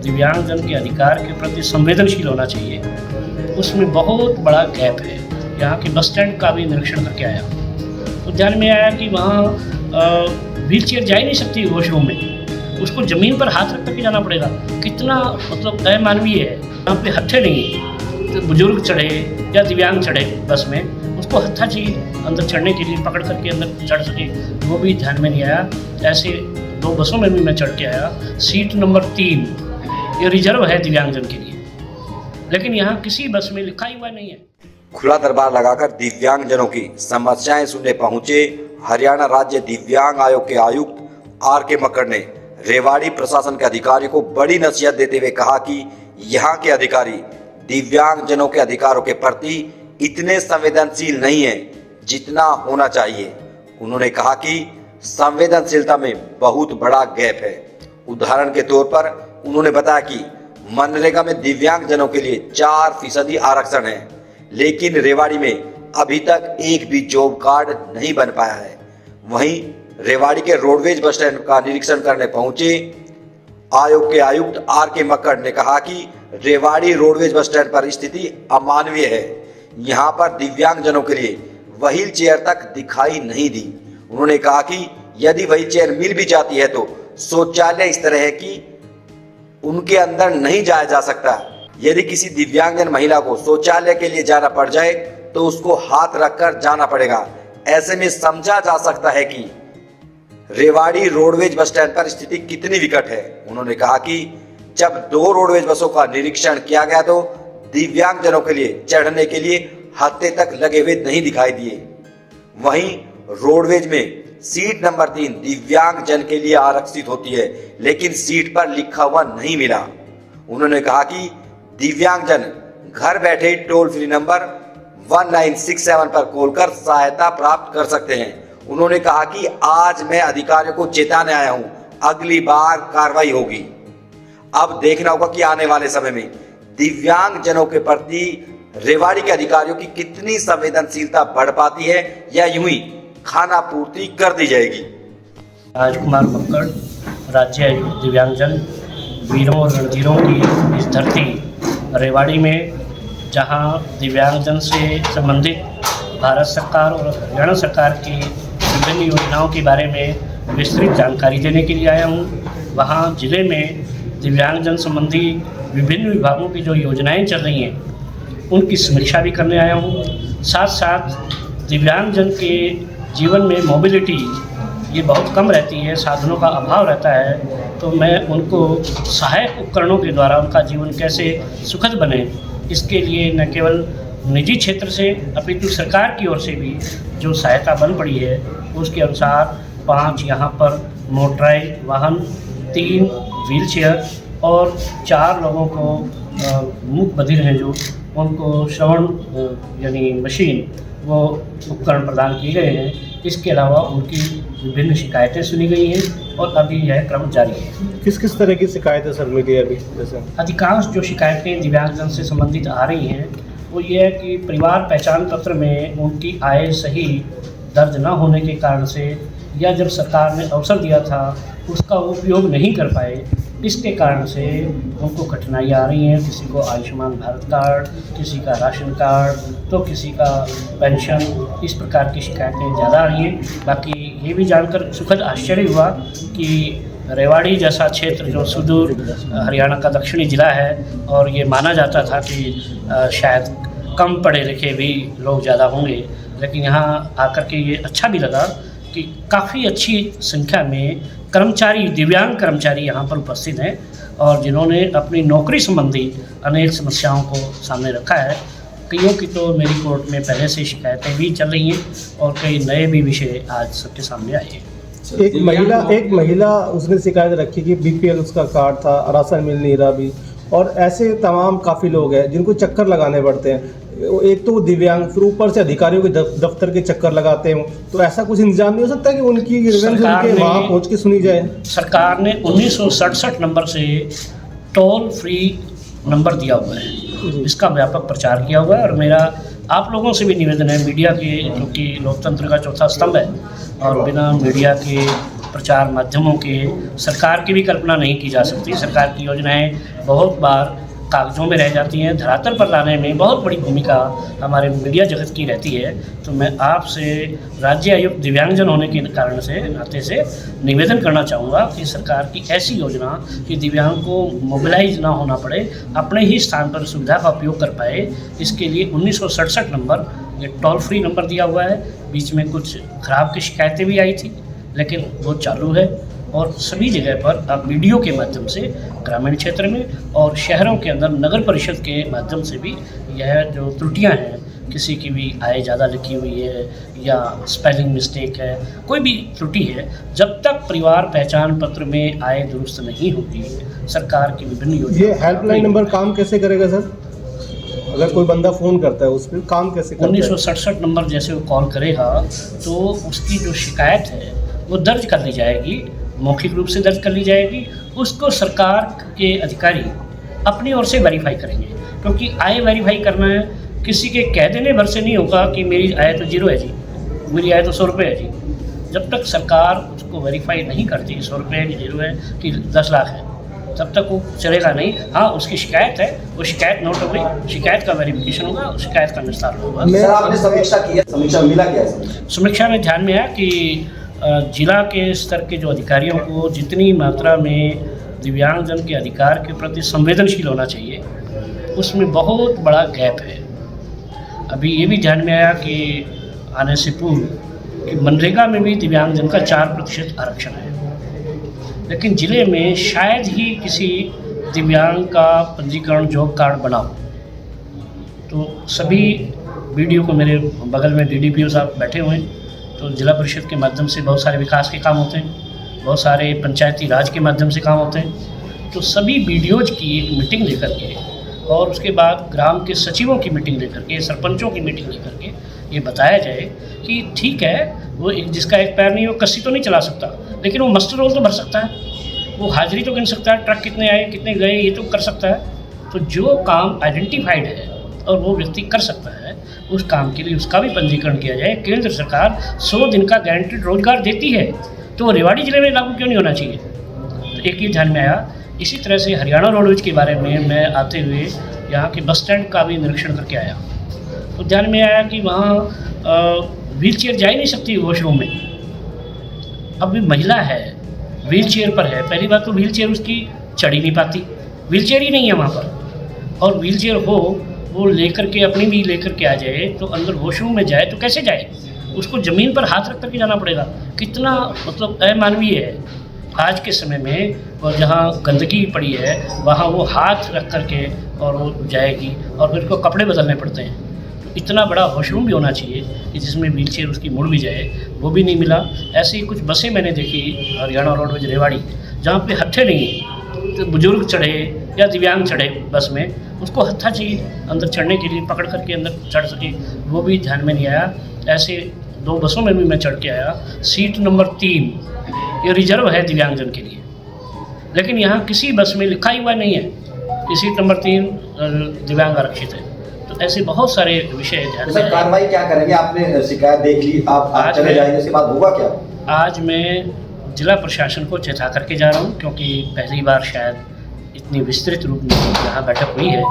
दिव्यांगजन के अधिकार के प्रति संवेदनशील होना चाहिए, उसमें बहुत बड़ा गैप है। यहाँ के बस स्टैंड का भी निरीक्षण करके आया तो ध्यान में आया कि वहाँ व्हील चेयर जा ही नहीं सकती वॉशरूम में, उसको ज़मीन पर हाथ रख करके जाना पड़ेगा। कितना मतलब अमानवीय है। यहाँ पे हत्थे नहीं है, तो बुजुर्ग चढ़े या दिव्यांग चढ़े बस में, उसको हत्था चाहिए अंदर चढ़ने के लिए, पकड़ करके अंदर चढ़ सके, वो भी ध्यान में नहीं आया। ऐसे 2 बसों में भी मैं चढ़ के आया। सीट नंबर 3 ये रिजर्व है दिव्यांगजन के लिए, लेकिन यहाँ किसी बस में लिखा ही हुआ नहीं है। खुला दरबार लगाकर दिव्यांगजनों की समस्याएं सुनने पहुंचे हरियाणा राज्य दिव्यांग आयोग के आयुक्त आर.के. मक्कड़ ने रेवाड़ी प्रशासन के अधिकारियों को बड़ी नसीहत देते हुए कहा कि यहाँ के अधिकारी दिव्यांगजनों के अधिकारों के प्रति इतने संवेदनशील नहीं है जितना होना चाहिए। उन्होंने कहा कि संवेदनशीलता में बहुत बड़ा गैप है। उदाहरण के तौर पर उन्होंने बताया कि मनरेगा में दिव्यांगजनों के लिए 4% आरक्षण है, लेकिन रेवाड़ी में अभी तक एक भी जॉब कार्ड नहीं बन पाया है। वहीं रेवाड़ी के रोडवेज बस स्टैंड का निरीक्षण करने पहुंचे आयोग के आयुक्त आर.के. मक्कड़ ने कहा कि रेवाड़ी रोडवेज बस स्टैंड पर स्थिति अमानवीय है। यहां पर दिव्यांगजनों के लिए व्हील चेयर तक दिखाई नहीं दी। उन्होंने कहा कि यदि व्हील चेयर मिल भी जाती है तो शौचालय इस तरह है कि उनके अंदर नहीं जाया जा सकता। यदि किसी दिव्यांगजन महिला को शौचालय के लिए जाना पड़ जाए तो उसको हाथ रखकर जाना पड़ेगा। ऐसे में समझा जा सकता है कि रेवाड़ी रोडवेज बस स्टैंड पर स्थिति कितनी विकट है। उन्होंने कहा कि जब 2 रोडवेज बसों का निरीक्षण किया गया तो दिव्यांगजनों के लिए चढ़ने के लिए हत्थे तक लगे हुए नहीं दिखाई दिए। वहीं रोडवेज में सीट नंबर 3 दिव्यांगजन के लिए आरक्षित होती है, लेकिन सीट पर लिखा हुआ नहीं मिला। उन्होंने कहा कि दिव्यांगजन घर बैठे टोल फ्री नंबर 1967 पर कॉल कर सहायता प्राप्त कर सकते हैं। उन्होंने कहा कि आज मैं अधिकारियों को चेताने आया हूं, अगली बार कार्रवाई होगी। अब देखना होगा कि आने वाले समय में दिव्यांगजनों के प्रति रेवाड़ी के अधिकारियों की कितनी संवेदनशीलता बढ़ पाती है या यूं ही खाना पूर्ति कर दी जाएगी। राजकुमार मक्कड़, राज्य आयुक्त दिव्यांगजन, वीरों और रणधीरों की इस धरती रेवाड़ी में, जहां दिव्यांगजन से संबंधित भारत सरकार और हरियाणा सरकार की विभिन्न योजनाओं के बारे में विस्तृत जानकारी देने के लिए आया हूं। वहां जिले में दिव्यांगजन संबंधी विभिन्न विभागों की जो योजनाएं चल रही हैं उनकी समीक्षा भी करने आया हूं। साथ साथ दिव्यांगजन के जीवन में मोबिलिटी ये बहुत कम रहती है, साधनों का अभाव रहता है, तो मैं उनको सहायक उपकरणों के द्वारा उनका जीवन कैसे सुखद बने, इसके लिए न केवल निजी क्षेत्र से अपितु सरकार की ओर से भी जो सहायता बन पड़ी है उसके अनुसार 5 यहाँ पर मोटराइज वाहन, 3 व्हील चेयर और 4 लोगों को मूक बधिर हैं जो उनको श्रवण यानी मशीन वो उपकरण प्रदान किए गए हैं। इसके अलावा उनकी विभिन्न शिकायतें सुनी गई हैं और अभी यह क्रम जारी है। किस किस तरह की शिकायतें सर मिली है अभी? जैसे अधिकांश जो शिकायतें दिव्यांगजन से संबंधित आ रही हैं वो ये है कि परिवार पहचान पत्र में उनकी आय सही दर्ज न होने के कारण से या जब सरकार ने अवसर दिया था उसका उपयोग नहीं कर पाए, इसके कारण से उनको कठिनाइयाँ आ रही हैं। किसी को आयुष्मान भारत कार्ड, किसी का राशन कार्ड, तो किसी का पेंशन, इस प्रकार की शिकायतें ज़्यादा आ रही हैं। बाकी ये भी जानकर सुखद आश्चर्य हुआ कि रेवाड़ी जैसा क्षेत्र जो सुदूर हरियाणा का दक्षिणी ज़िला है और ये माना जाता था कि शायद कम पढ़े लिखे भी लोग ज़्यादा होंगे, लेकिन यहाँ आकर के ये अच्छा भी लगा कि काफ़ी अच्छी संख्या में कर्मचारी, दिव्यांग कर्मचारी यहाँ पर उपस्थित हैं और जिन्होंने अपनी नौकरी संबंधी अनेक समस्याओं को सामने रखा है। कईयों की तो मेरी कोर्ट में पहले से शिकायतें भी चल रही हैं और कई नए भी विषय आज सबके सामने आए हैं। एक महिला उसने शिकायत रखी कि बीपीएल उसका कार्ड था, राशन मिल नहीं रहा भी, और ऐसे तमाम काफ़ी लोग हैं जिनको चक्कर लगाने पड़ते हैं। एक तो वो दिव्यांग, फिर ऊपर से अधिकारियों के दफ्तर के चक्कर लगाते हैं। तो ऐसा कुछ इंतजाम नहीं हो सकता कि उनकी वहाँ पहुँच के सुनी जाए? सरकार ने 1967 नंबर से टोल फ्री नंबर दिया हुआ है, इसका व्यापक प्रचार किया हुआ है और मेरा आप लोगों से भी निवेदन है, मीडिया के, जो कि लोकतंत्र का चौथा स्तंभ है और बिना मीडिया के प्रचार माध्यमों के, सरकार की भी कल्पना नहीं की जा सकती। सरकार की योजनाएं बहुत बार कागज़ों में रह जाती हैं, धरातल पर लाने में बहुत बड़ी भूमिका हमारे मीडिया जगत की रहती है। तो मैं आपसे राज्य आयुक्त दिव्यांगजन होने के कारण से नाते से निवेदन करना चाहूँगा कि सरकार की ऐसी योजना कि दिव्यांग को मोबिलाइज ना होना पड़े, अपने ही स्थान पर सुविधा का उपयोग कर पाए, इसके लिए 1967 नंबर, ये टोल फ्री नंबर दिया हुआ है। बीच में कुछ खराब की शिकायतें भी आई थी, लेकिन वो चालू है और सभी जगह पर अब वीडियो के माध्यम से ग्रामीण क्षेत्र में और शहरों के अंदर नगर परिषद के माध्यम से भी यह जो त्रुटियां हैं, किसी की भी आय ज़्यादा लिखी हुई है या स्पेलिंग मिस्टेक है, कोई भी त्रुटि है, जब तक परिवार पहचान पत्र में आय दुरुस्त नहीं होती, सरकार की विभिन्न योजना। ये हेल्पलाइन नंबर काम कैसे करेगा सर? अगर कोई बंदा फ़ोन करता है उस पर काम कैसे करता है? 1967 नंबर जैसे वो कॉल करेगा तो उसकी जो शिकायत है वो दर्ज कर ली जाएगी, मौखिक रूप से दर्ज कर ली जाएगी। उसको सरकार के अधिकारी अपनी ओर से वेरीफाई करेंगे, क्योंकि आय वेरीफाई करना है, किसी के कह देने भर से नहीं होगा कि मेरी आय तो 0 है जी, मेरी आय तो 100 रुपये है जी। जब तक सरकार उसको वेरीफाई नहीं करती 100 रुपये है कि 0 है कि 10 लाख है, तब तक वो चलेगा नहीं। हाँ, उसकी शिकायत है, वो शिकायत नोट हो गई, शिकायत का वेरिफिकेशन होगा, शिकायत का निस्तार होगा। सर आपने समीक्षा की है, समीक्षा मिला क्या है? समीक्षा में ध्यान में आया कि जिला के स्तर के जो अधिकारियों को जितनी मात्रा में दिव्यांगजन के अधिकार के प्रति संवेदनशील होना चाहिए, उसमें बहुत बड़ा गैप है। अभी ये भी ध्यान में आया कि आने से पूर्व कि मनरेगा में भी दिव्यांगजन का 4% आरक्षण है, लेकिन ज़िले में शायद ही किसी दिव्यांग का पंजीकरण जॉब कार्ड बना हो। तो सभी वीडियो को, मेरे बगल में DDPO साहब बैठे हुए हैं, तो जिला परिषद के माध्यम से बहुत सारे विकास के काम होते हैं, बहुत सारे पंचायती राज के माध्यम से काम होते हैं। तो सभी BDOज की एक मीटिंग लेकर के और उसके बाद ग्राम के सचिवों की मीटिंग लेकर के, सरपंचों की मीटिंग लेकर के ये बताया जाए कि ठीक है, वो जिसका एक पैर नहीं, वो कस्सी तो नहीं चला सकता, लेकिन वो मस्टर रोल तो भर सकता है, वो हाजिरी तो गिन सकता है, ट्रक कितने आए कितने गए ये तो कर सकता है। तो जो काम आइडेंटिफाइड है और वो व्यक्ति कर सकता है, उस काम के लिए उसका भी पंजीकरण किया जाए। केंद्र सरकार 100 दिन का गारंटीड रोजगार देती है, तो रेवाड़ी जिले में लागू क्यों नहीं होना चाहिए? तो एक ये ध्यान में आया। इसी तरह से हरियाणा रोडवेज के बारे में मैं आते हुए यहाँ के बस स्टैंड का भी निरीक्षण करके आया, तो ध्यान में आया कि वहाँ व्हील चेयर जा ही नहीं सकती वॉशरूम में। अब भी महिला है, व्हील चेयर पर है, पहली बात तो व्हील चेयर उसकी चढ़ ही नहीं पाती, व्हील चेयर ही नहीं है वहाँ पर, और व्हील चेयर हो वो लेकर के अपनी भी लेकर के आ जाए तो अंदर वॉशरूम में जाए तो कैसे जाए? उसको ज़मीन पर हाथ रख करके जाना पड़ेगा। कितना मतलब अमानवीय है आज के समय में। और जहाँ गंदगी पड़ी है वहाँ वो हाथ रख करके और वो जाएगी और फिर उसको कपड़े बदलने पड़ते हैं। तो इतना बड़ा वॉशरूम भी होना चाहिए कि जिसमें व्हील चेयर उसकी मुड़ भी जाए, वो भी नहीं मिला। ऐसी कुछ बसें मैंने देखी हरियाणा रोडवेज रेवाड़ी, जहाँ पे हत्थे नहीं है, तो बुजुर्ग चढ़े या दिव्यांग चढ़े बस में, उसको हत्था चाहिए अंदर चढ़ने के लिए, पकड़ करके अंदर चढ़ सके, वो भी ध्यान में नहीं आया। ऐसे 2 बसों में भी मैं चढ़ के आया। सीट नंबर 3 ये रिजर्व है दिव्यांगजन के लिए, लेकिन यहाँ किसी बस में लिखा ही हुआ नहीं है कि सीट नंबर 3 दिव्यांग आरक्षित है। तो ऐसे बहुत सारे विषय ध्यान में। कार्रवाई क्या करेंगे? आपने शिकायत देख ली, आप आज चले जाएंगे, उसके बाद होगा क्या? आज मैं जिला प्रशासन को चेता करके जा रहा हूँ, क्योंकि पहली बार शायद इतनी विस्तृत रूप में यहाँ बैठक हुई है,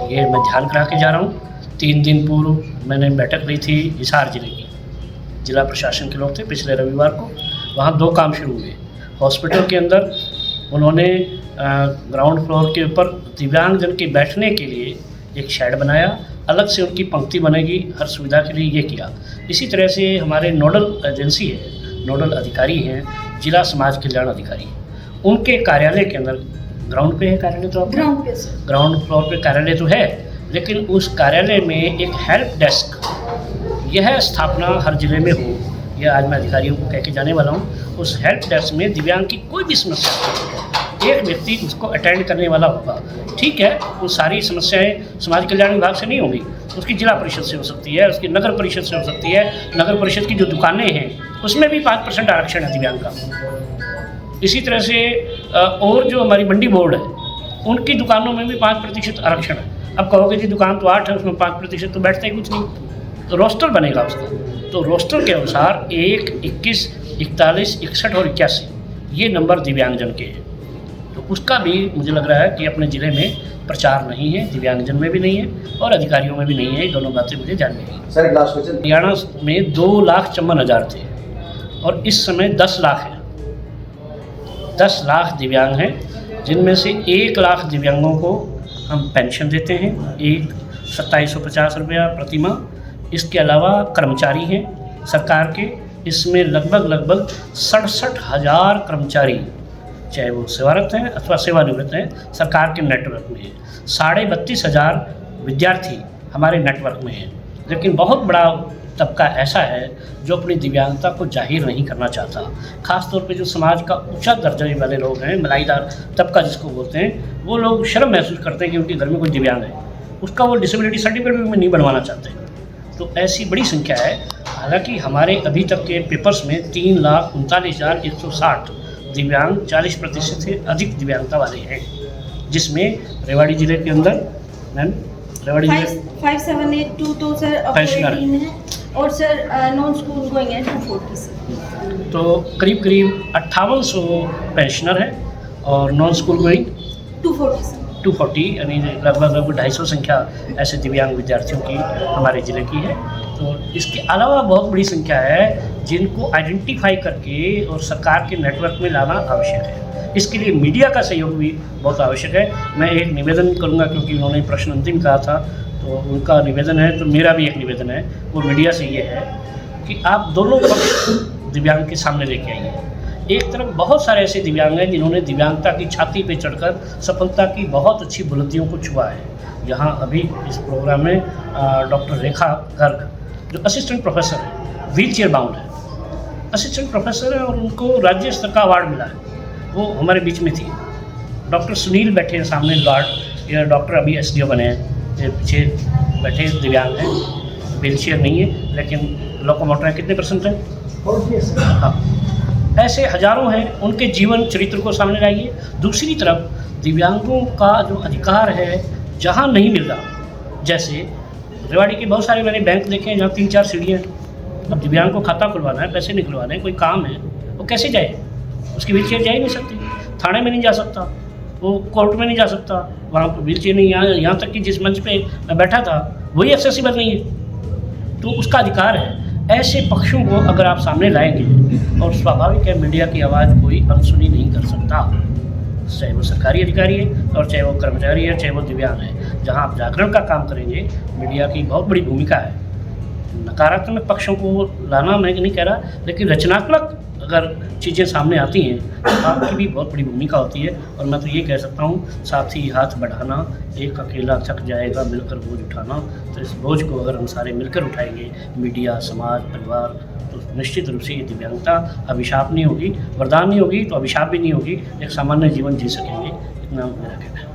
ये मैं ध्यान करा के जा रहा हूँ। 3 दिन पूर्व मैंने बैठक ली थी हिसार जिले की, जिला प्रशासन के लोग थे, पिछले रविवार को। वहाँ 2 काम शुरू हुए। हॉस्पिटल के अंदर उन्होंने ग्राउंड फ्लोर के ऊपर दिव्यांगजन के बैठने के लिए एक शेड बनाया, अलग से उनकी पंक्ति बनेगी हर सुविधा के लिए, ये किया। इसी तरह से हमारे नोडल एजेंसी है, नोडल अधिकारी हैं जिला समाज कल्याण अधिकारी, उनके कार्यालय के अंदर ग्राउंड पे है कार्यालय, तो आपका ग्राउंड फ्लोर पे कार्यालय तो है, लेकिन उस कार्यालय में एक हेल्प डेस्क, यह स्थापना हर जिले में हो, यह आज मैं अधिकारियों को कह के जाने वाला हूँ। उस हेल्प डेस्क में दिव्यांग की कोई भी समस्या एक व्यक्ति उसको अटेंड करने वाला होगा। ठीक है, वो सारी समस्याएं समाज कल्याण विभाग से नहीं होंगी, उसकी जिला परिषद से हो सकती है, उसकी नगर परिषद से हो सकती है। नगर परिषद की जो दुकानें हैं उसमें भी 5% आरक्षण है दिव्यांग का। इसी तरह से और जो हमारी मंडी बोर्ड है उनकी दुकानों में भी 5% आरक्षण है। अब कहोगे जी दुकान तो 8 है, उसमें 5% तो बैठता ही कुछ नहीं। तो रोस्टर बनेगा उसका। तो रोस्टर के अनुसार 1, 21, 41, 61 और 81 ये नंबर दिव्यांगजन के हैं। तो उसका भी मुझे लग रहा है कि अपने ज़िले में प्रचार नहीं है, दिव्यांगजन में भी नहीं है और अधिकारियों में भी नहीं है। ये दोनों बातें मुझे जाननी है। सर एक लास्ट क्वेश्चन। हरियाणा में 2,54,000 थे और इस समय 10 लाख हैं। 10 लाख दिव्यांग हैं, जिनमें से 1 लाख दिव्यांगों को हम पेंशन देते हैं, 2750 रुपया प्रति माह। इसके अलावा कर्मचारी हैं सरकार के, इसमें लगभग 67,000 कर्मचारी, चाहे वो सेवारत हैं अथवा सेवानिवृत्त हैं, सरकार के नेटवर्क में हैं। 32,500 विद्यार्थी हमारे नेटवर्क में हैं। लेकिन बहुत बड़ा तबका ऐसा है जो अपनी दिव्यांगता को जाहिर नहीं करना चाहता। ख़ास तौर पे जो समाज का ऊंचा दर्जे वाले लोग हैं, मलाईदार तबका जिसको बोलते हैं, वो लोग शर्म महसूस करते हैं कि उनके घर में कोई दिव्यांग है, उसका वो डिसेबिलिटी सर्टिफिकेट भी नहीं बनवाना चाहते। तो ऐसी बड़ी संख्या है। हालांकि हमारे अभी तक के पेपर्स में 3,39,160 दिव्यांग 40% से अधिक दिव्यांगता वाले हैं, जिसमें रेवाड़ी ज़िले के अंदर मैम रेवाड़ी जिले 5782 तो सर पेंशनर अपडेट है और सर नॉन स्कूल गोइंग है 240 तो करीब 5800 पेंशनर हैं और नॉन स्कूल गोइंग 240 यानी लगभग 250 संख्या ऐसे दिव्यांग विद्यार्थियों की हमारे ज़िले की है। तो इसके अलावा बहुत बड़ी संख्या है जिनको आइडेंटिफाई करके और सरकार के नेटवर्क में लाना आवश्यक है। इसके लिए मीडिया का सहयोग भी बहुत आवश्यक है। मैं एक निवेदन करूंगा, क्योंकि उन्होंने प्रश्न अंतिम कहा था, तो उनका निवेदन है, तो मेरा भी एक निवेदन है, वो मीडिया से ये है कि आप दोनों पक्ष दिव्यांग के सामने लेके आइए। एक तरफ बहुत सारे ऐसे दिव्यांग हैं जिन्होंने दिव्यांगता की छाती पे चढ़कर सफलता की बहुत अच्छी बुलंदियों को छुआ है। यहाँ अभी इस प्रोग्राम में डॉक्टर रेखा गर्ग जो असिस्टेंट प्रोफेसर है, व्हील चेयर बाउंड है, असिस्टेंट प्रोफेसर है और उनको राज्य स्तर का अवार्ड मिला है, वो हमारे बीच में थी। डॉक्टर सुनील बैठे हैं सामने गार्ड, या डॉक्टर अभी SDO बने हैं, ये पीछे बैठे दिव्यांग हैं, व्हील चेयर नहीं है लेकिन लोकोमोटर है। कितने % है? हाँ, ऐसे हजारों हैं। उनके जीवन चरित्र को सामने लाइए। दूसरी तरफ दिव्यांगों का जो अधिकार है जहाँ नहीं मिल रहा, जैसे रेवाड़ी के बहुत सारे मैंने बैंक देखे हैं जहाँ 3-4 सीढ़ियाँ हैं। अब दिव्यांग को खाता खुलवाना है, पैसे निकलवाने हैं, कोई काम है, वो कैसे जाए? उसकी व्हील चेयर जा ही नहीं सकती, थाने में नहीं जा सकता, वो कोर्ट में नहीं जा सकता, वहाँ पर व्हील चेयर नहीं। यहाँ तक कि जिस मंच पे मैं बैठा था वही एक्सेसिबल नहीं है, तो उसका अधिकार है। ऐसे पक्षों को अगर आप सामने लाएंगे, और स्वाभाविक है मीडिया की आवाज़ कोई अनसुनी नहीं कर सकता, चाहे वो सरकारी अधिकारी है और चाहे वो कर्मचारी है, चाहे वो दिव्यांग है। जहाँ आप जागरण का काम करेंगे, मीडिया की बहुत बड़ी भूमिका है। नकारात्मक पक्षों को लाना मैं नहीं कह रहा, लेकिन रचनात्मक अगर चीज़ें सामने आती हैं तो आपकी भी बहुत बड़ी भूमिका होती है। और मैं तो ये कह सकता हूँ, साथी हाथ बढ़ाना, एक अकेला थक जाएगा मिलकर बोझ उठाना। तो इस बोझ को अगर हम सारे मिलकर उठाएंगे, मीडिया, समाज, परिवार, तो निश्चित रूप से ये दिव्यांगता अभिशाप नहीं होगी, वरदान नहीं होगी तो अभिशाप भी नहीं होगी, एक सामान्य जीवन जी सकेंगे। इतना मेरा कहना है।